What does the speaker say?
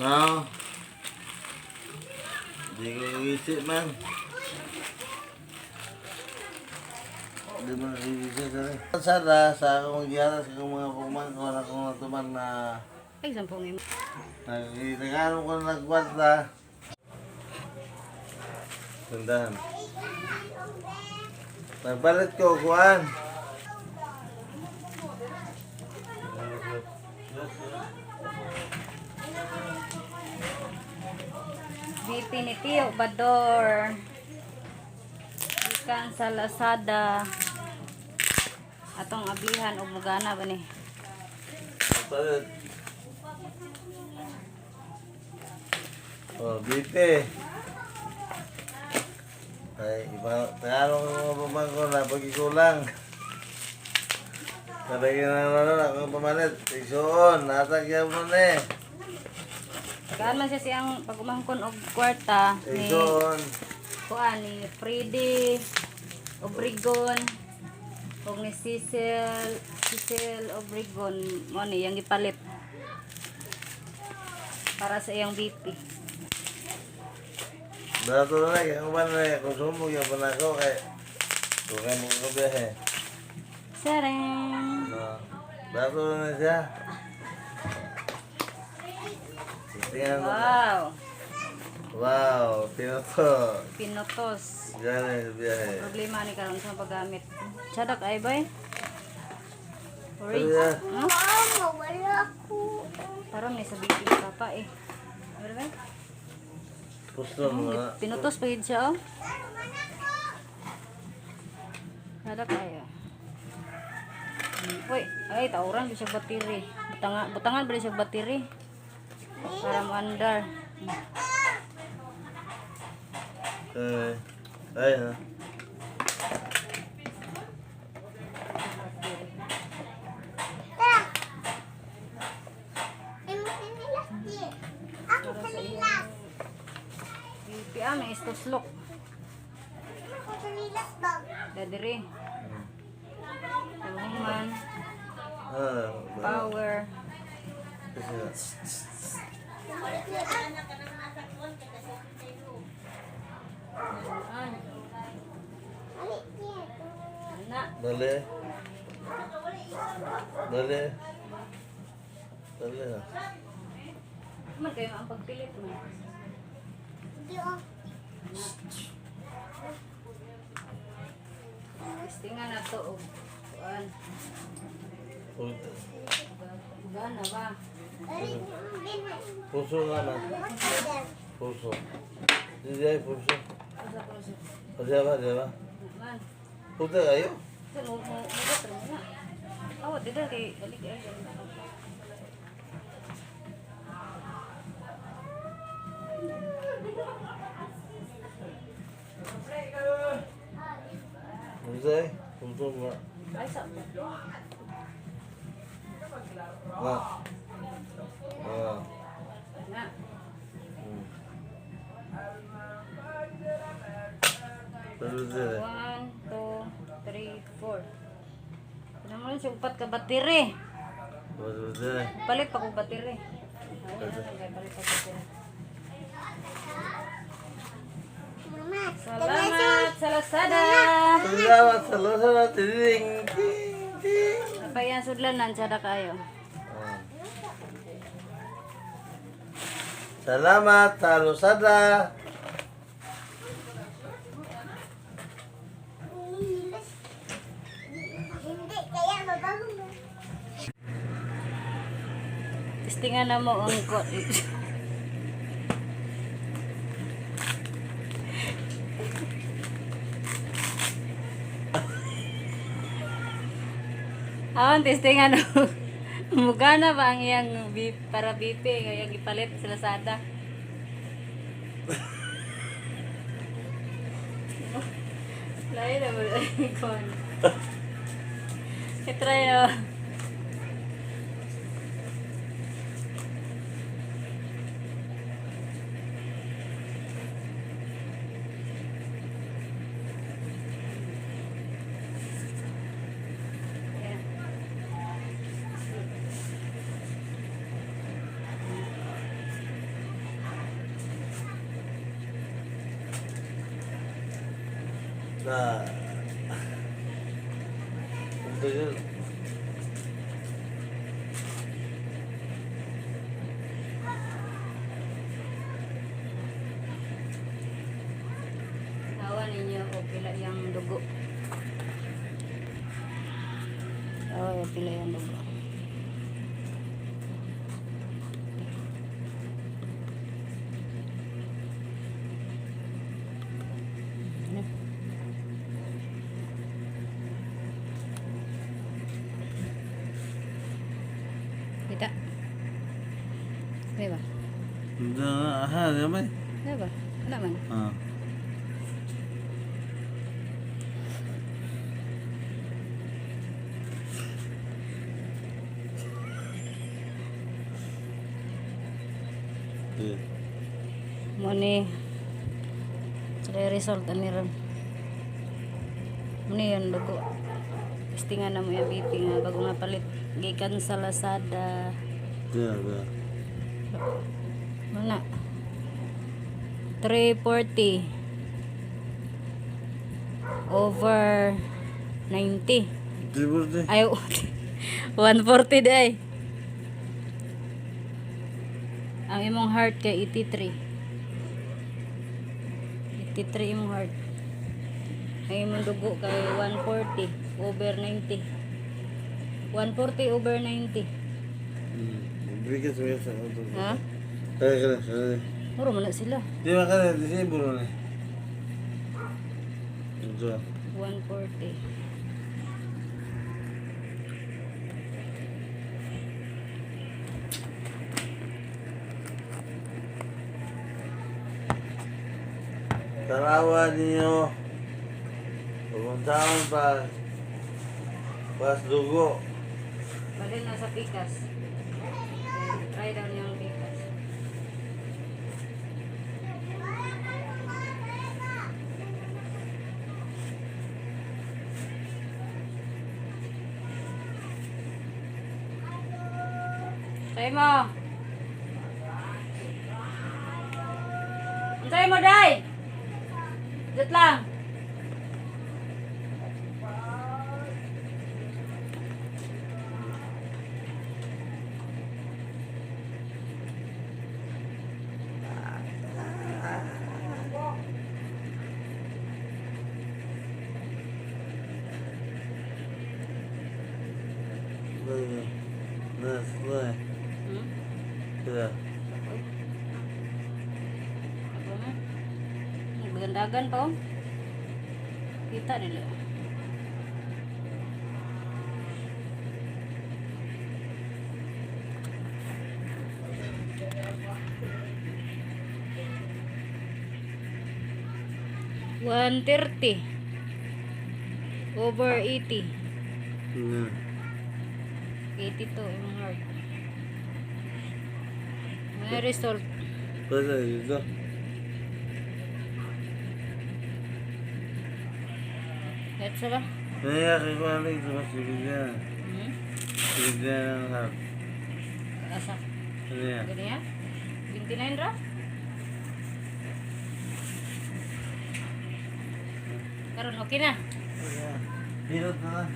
No. Hindi ko iisip man. Hindi mo iisip ka rin. Sada sa akong magyara sa akong mga pumangkon akong natuman na Ay, sampung imo. nagano ko nagkwarta. Tandaan. Nagbalit ko, kuhaan. BP ni Tio Bador. Ikan sa Lazada. Atong ablihan o mugana ba ni? Nagbalit. Oh, BP. Ay, iba, tagalong mga pamangko na pagkikulang. Karagin na akong pamalit. Tigsoon, natagyan mo na eh. Tagaan man siya siyang pagumangkon og kwarta ni Tigsoon. kuan ni Freddy Obregon og ni Cecil Obregon mo ni yang gipalit para sa iyang BP. Dato na kaya kung paano na konsumo yung panako kay kung kayo mong kabiyahe. Sarang. No. Dato na siya. Tingnan mo. Wow. Wow, pinoto. Pinutos. Gano'n yung biyahe. Problema ni karon sa paggamit. Sadak ay bay. Orange. Ano yan? Huh? Mama, wala ko. Parang may sabi ko papa eh. Ano ba? Gusto mo nga. Pinutos pa yun siya oh. Sadak ay oh. Uy, ay tauran ba siya battery. Butangan ba siya battery? Para maandar. Ay, ha? Tara. Ay, masinilas di. Ako sanilas. BP may istoslok. Ako sanilas daw. Dadiri. Tulungan. Ah, Power. Ay, Alit yan. anak. Dali. Dali. Dali ha. Man kayo ang pagpilit mo. Hindi oh. Tingnan na to oh. Kuan. Gana ba? Alit yan. Puso naman. Puso. Hindi ay puso. Asa ko siya? O diba, diba? Man. Puta kayo. Sa mo mo na. Oh, dito kay balik ay. Puso ay. Puso nga. Ay sa. Nga. Ah. Na. Pero dili. 1 2 3 4. Naman siya upat ka battery. Pero dili. Palit pa ko battery. Palit pa ko battery. Mama, Salamat sa Lazada. Salamat sa Lazada. Tiring. Ting, ting. Apa yan sudlanan sada kayo. Ah. Salamat sa Lazada. hindi. Kaya mabago mo. Testingan na mo ang testingan mo. Mugana ba ang iyang para BP kaya gipalit sa Lazada? Lain na mo kon. I-try na. Sa... Ito yun. Tawa ninyo o pila yung dugo. Tawa o pila yung dugo. Ano? Kita. Diba? Ito nga, aha, di ba? Diba? Wala man. Ah. Okay. Muni sa result ani ron. Muni yung dugo. Testingan na mo yung BP nga bago nga palit gikan sa Lazada. Yeah. Mana? 340 over 90. Delivery. Ay 140 day. Ang imong heart kay 83. 83 imong heart. Ang imong dugo kay 140 over 90. 140 over 90. Bigyan sa sa auto. Ha? Kaya. Muro man na sila. Di ba ka na, disable na. Ito. 140. Tarawa ninyo. Pumuntahan pa. Pas dugo. Balin na sa pikas. Try daw niya ang pikas. Try mo. Try mo, Day. Dito lang. Nas, wala. Hmm? Kaya. Apa man? Magandagan pa oh. Kita nila. $130 over 80. 82 yung heart. May result. Pwede dito. Kahit sila. Nangyayari ko ano ito. Mas bigyan. Bigyan ng harap. Asa? Ano yan? Ganyan? 29 ra? Karon okay na. Hilot na lang.